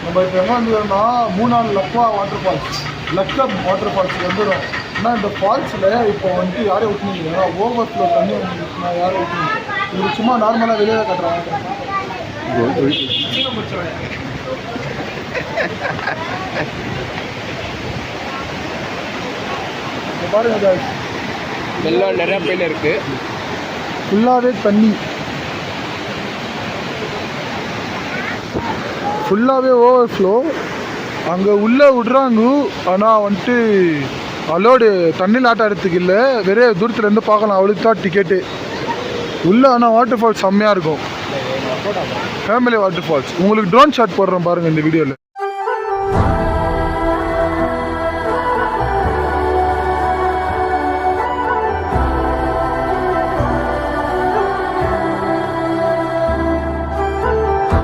நம்ம இப்போ எங்கே வந்துடுறோம்னா மூணாறு லக்வா வாட்டர் ஃபால்ஸ் லக்கப் வாட்டர் ஃபால்ஸ் வந்துடும். ஆனால் இந்த ஃபால்ஸில் இப்போ வந்துட்டு யாரும் ஊற்றுனீங்க ஓவர் ஃப்ளோ தண்ணி வந்துருக்குன்னா யாரும் ஊற்றுனீங்க. இது சும்மா நார்மலாக வெளியே கட்டுறாங்க. பாருங்க வெள்ளம் நிறையா பேர் இருக்குது. ஃபுல்லாகவே தண்ணி, ஃபுல்லாகவே ஓவர் ஃப்ளோ. அங்கே உள்ளே விட்றாங்க, ஆனால் வந்துட்டு அலோடு தண்ணியில் ஆட்டம் எடுத்துக்கு இல்லை, வெறும் தூரத்துலேருந்து பார்க்கலாம், அவளுக்கு தான் டிக்கெட்டு உள்ளே. ஆனால் வாட்டர் ஃபால்ஸ் செம்மையாக இருக்கும், ஃபேமிலி வாட்டர் ஃபால்ஸ். உங்களுக்கு ட்ரோன் ஷாட் போடுறோம் பாருங்கள் இந்த வீடியோவில்.